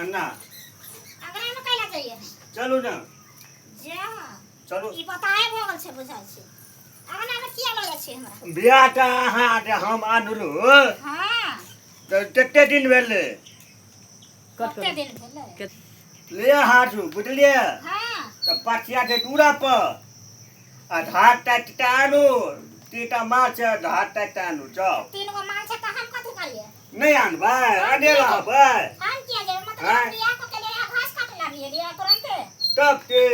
अन्ना अगर हम कहला चाहिए चलू ना जा चलू ई बताए भगल छे बुझाय छे अगर हम किया लगे छे हमरा बियाह ता अहाँ हम आनलु हां तो कते दिन भेले कते दिन भेले ले हाथू बुझलिए हां तो पाछिया के दूरा पर आधार टाटानो तीटा माछ आधार टाटानो जाओ तीन गो माल छे त हम कथि करिए नहीं आनबा आने रहबा हम किया जे मतलब बियाह को के लिए घास काट लागिए रे तुरंत तब के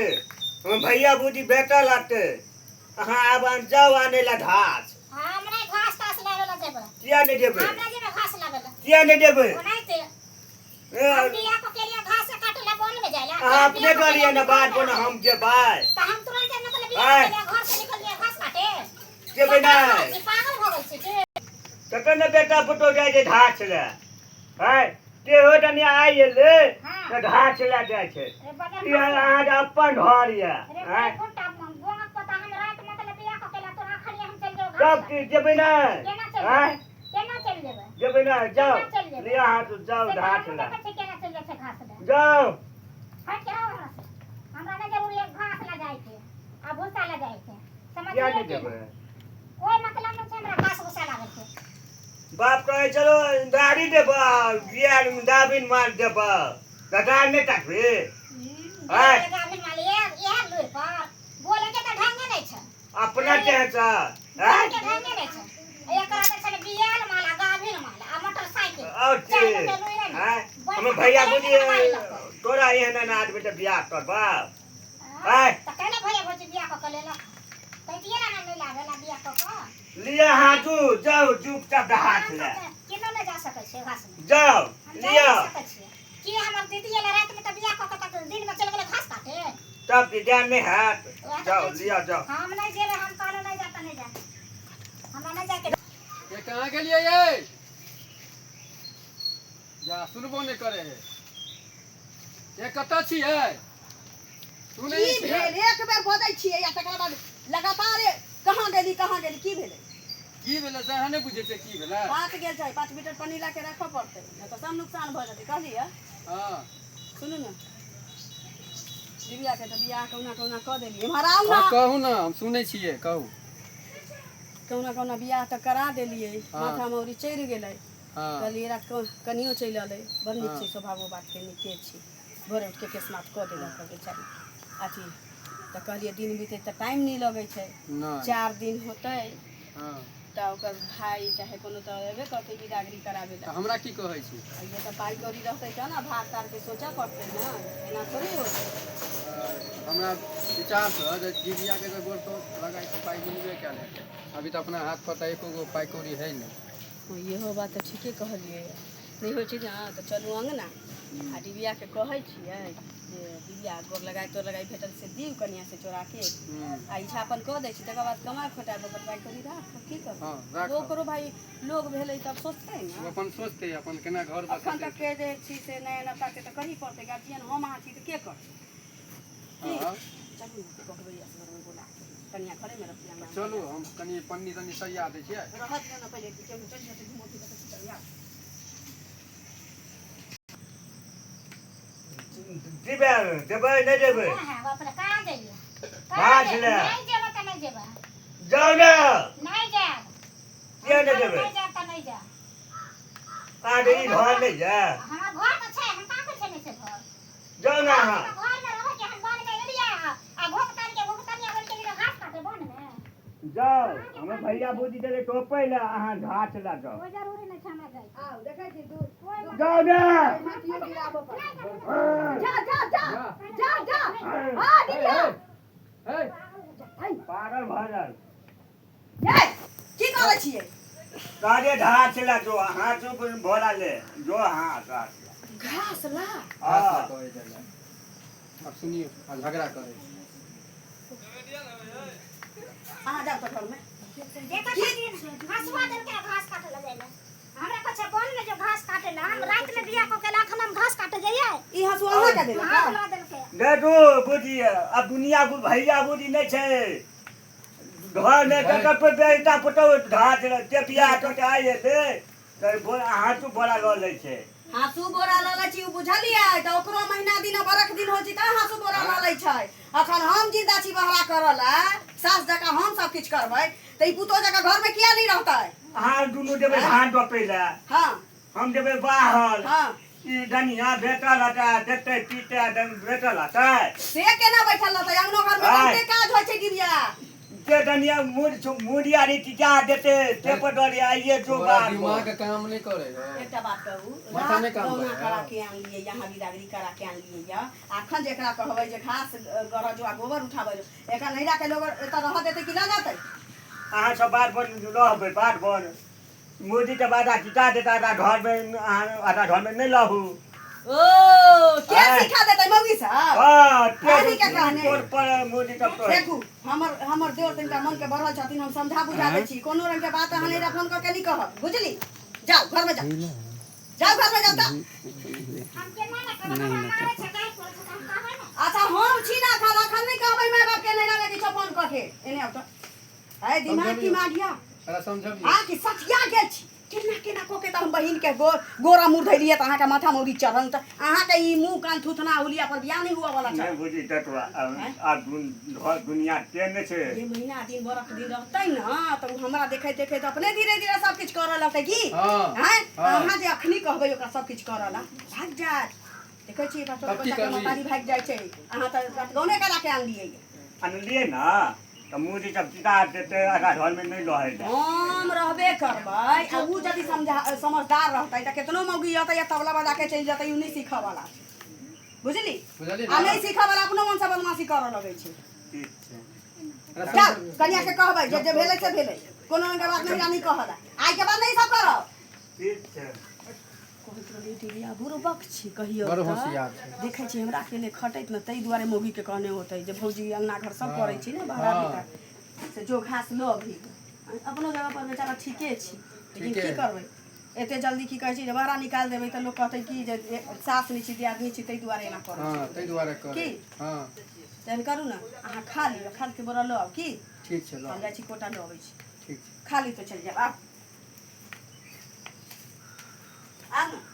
हम भैया बूजी बेटा लाते अहाँ आब जाओ आने ला घास हमरा घास तास लागल जेबे किया नहीं देबे हमरा जेबे घास लागल किया नहीं देबे ओनाइते हम बियाह को के लिए घास काट ला बन में जाइला आपने करिए ना बात को हम जे भाई त हम तुरंत मतलब बियाह के लिए घर से निकल लिए घास काटे के बिना ई पागल हो गइल छे तकन बेटा पुतो जाय जे घास ले है के हो तनी आइ ले तो घास ले जाय छे ये आज अपन घर ये हैं सब चीज जे बिना हैं जे बिना जाओ लिया हाथ जाओ घास ले जाओ हमरा ना जरूरी है घास ला जाय के आ भूसा ला जाय के समझ क्या नहीं लिए देबे कोई मतलब नहीं छे हमरा घास भूसा लागल छे बाप कहे चलो दाढ़ी देबा बियार में दाबिन मार देबा गटार नहीं तकबे हां गाली माली ये लुई पर बोले के त ढंग नहीं छे अपना के छ हैं के ढंग नहीं छे एकरा त छले बियाल माला गाभिन माला आ मोटरसाइकिल और के हैं हम भैया बुझी तोरा एहन ना आदमी त बियाह करबा हैं त कहले भैया बुझी बियाह क लेला तइतिए ना नहीं लागेला बियाह क लिया हाथू जाओ चुपचाप हाथ ले केना न जा सकै छै घास में जाओ लिया कि हमर दीदी एला रात में त बियाह क के दिन में चल गेले घास काटे तब की ध्यान नहीं हाथ जाओ लिया जाओ हम नहीं जेबे हम कानो नहीं जाता नहीं जा हमरा नहीं जाके ये कहां के लिए ये जा सुनबो नहीं करे है ये कत छिए तू नहीं की भेल एक बेर बजै छियै या तकर बाद लगातार कहां गेली की भेलै की भेले से नहीं बुझे छै की भेले बात गेल छै 5 मीटर पानी ला के रखऽ पड़तै नहीं तो सब नुकसान भ जेतै कहलिए हां सुनू ना दिव्या के तो बियाह कौना क देलिए महाराज ना हां कहू ना हम सुनै छियै कहू कौना बियाह त करा देलिए हाँ। माथा मौरी चढ़ गेलै हां कहलिए रात कनियो चलि अलै बड़ नीक छै स्वभावो बात के नीके छी भोरे उठ के केसमात क देलक बेचारी अथी त कहलिए दिन बीते त टाइम नहीं लगै छै नहीं 4 दिन होतै हां त ओकर भाई चाहे कोनो त एबे करतै बिदागरी कराबे तो हमरा की कहै छी ये तो पाई कौड़ी रहते त ना भात तार के सोचा पड़ते ना एना थोड़ी होते हमरा विचार से जे जीविया के गोर तो लगाई तो पाई मिलबे कैले अभी तो अपना हाथ पर एको गो पाई कौड़ी है नहीं ये बात तो ठीके कहलिए नहीं हो छै ना तो चलू अंगना आ डिबिया के कहै छियै जे डिबिया गोर लगाई भेटल से दिउ कनिया से चोरा के आ इच्छा अपन कह दै छी तकर बाद कमाय खोटा ओकर पाई कौड़ी राख की कर हां राख ओकरो भाई लोग भेलै तब सोचतै ना अपन सोचते अपन केना घर अखन बसते तक के जे छी से नया नता के त कही पड़तै गार्जियन हम अहाँ छी त के कर हां चलू कहबै असगर में बोला कनिया घरे में रखिया ना चलो हम कनी पन्नी तनी सरिया दै छियै रहत ना पहिले कि चलू चल जाते घुमो फिर तो चलिया दिबे देबे नहीं देबे हां अपने कहां जाइए घास ले नहीं जेबे त नहीं जेबे जाओ ना नहीं जा किया नहीं देबे नहीं जा त नहीं जा आडे घर नहीं जा हमर घर त छै हम का कर छै नहीं से घर जाओ ना घर में रह के हम बन के एलिया आ घोकतानिया बोल के लिए घास काटे बन में जाओ हमें भैया बूजी दे टोपै ला अहाँ घास ला जाओ कोई जरूरी नहीं छै हमरा जाय आओ देखै छी तू जाओ ना माटियो गिराबो पर जा हां दिया हे पागल भरल ये की करे छियै काजे घास ला जो हाथ चुप भोला ले जो हां घास ला हां कहे जाला अब सुनिए आ झगड़ा करे आ जा तो घर में देखा घासवा दे के घास काटे ला जाइला हमरा कुछ बन में जो घास काटे ला हम रात में बिया को के लाखन हम घास काटे जाइए ई हसुआ का देला हां ला दे के देखो बूजी अब दुनिया को भैया बूजी नहीं छे घर में ककर पे बेटा पुतो घास टेपिया तो आए थे तो बोल हाथ चुप बोला ल ले छे हाँसू बोरा ललै छी बुझलियै त ओकरो महीना दिन बरख दिन होइ छी त हाँसू बोरा ललै छै अखन हम जिंदा छी बहरा करल सास जका हम सब किछ करबै त ई पुतो जका घर में किया नहीं रहतै अहाँ दुनू जेबै धान रोपै लए हां हम जेबै बाहर हां ई दनिया भेटल हटा देखतै पीते भेटल हटा से केना बैठल रहतै अंगनो घर में बहुते काज होइ छै दिव्या जे दनिया मुड़ियारी टिका देते ते पर डरे आइए जो तोरा बात दिमाग काम नहीं करे एकटा बात कहू माथा नहीं काम कौना करे करा के आन लिए यहाँ बिदागरी करा के आन लिए या अखन जेकरा कहबै जे घास गरजो आ गोबर उठाबै एका नैरा के लोग एत रह देतै कि ना जातै अहाँ सब बात बन रहबै बात बन मोदी के बाद टिका देता आधा घर में आधा घर में नहीं लहू ओ के सिखा देतै मौगी साहब हां पानी के कहने पर मोदी तब तो देखू हमर देवर तनिका मन के बढ़ल छथिन हम समझा बुझा दै छी कोनो रंग के बात अहाँ नहीं फोन करके नहीं कहब बुझली जाओ घर में जाओ घर में जाओ त हम केना ना करब हमारे से गाय पर हम कहबै ना अच्छा हम छी ना खाना खन नहीं कहबै माय बाप के नहीं लगे किछो फोन करके एने आउ त ए दिमाग की मागिया अरे समझब हां कि सखिया गेल छी केना को के त हम बहिन के गोरा मुंह धैलिए त अहाँ के माथा मौरी चढ़न त अहाँ के ई मुंह कान थुथना हुलिया पर बियाह नहीं हुआ वाला छ नहीं बुझी ततवा अब दुनिया तेन छै ये महीना दिन बरख दिन रहतै न त हमरा देखैत अपने धीरे धीरे सब किछ करऽ लगतै की हैं अहाँ जे अखनी कहबै ओकरा सब किछ करऽ ला भाग जात देखै छी बच्चा के मतारी भाग जाय छै अहाँ त गौने करा के आन लिए अनलिए ना त मोदी सब टिका देते आधा घर में नहीं लहे हम रहबे करबै आ उ यदि समझदार रहतै त केतनो मौगी अतै या तबला बजा के चलि जतै उ नहीं सीखऽ वाला बुझली आ नहीं सीखऽ वाला अपनो मन से बदमाशी करऽ लगै छै ठीक छै जा कन्या के कहबै जे भेलै से भेलै कोनो के बात नहीं जानी कहला आइ के बाद नहीं सब करब ठीक छै बुरबक छी कहियो बड़ होशियार छै देखै छी हमरा अकेले खटैत न तै दुआरे मौगी के कहने होतै जे भौजी अंगना घर सब करै छी ने बहरा भीतर से जो घास ल भी अपनो जगह पर बेचारा ठीके छी लेकिन की करबै एते जल्दी की कहै छी जे बहरा निकाल देबै त लोग कहतै कि जे सास नहीं छी दियादनी छी तै दुआरे एना करै हां तै दुआरे कर की हां तहन करू न अहाँ खा लियो खाल के बोरा ल आउ की ठीक छै हम जाइ छी कोटा ल अबै छी ठीक छै खा ली तो चल जाब आ न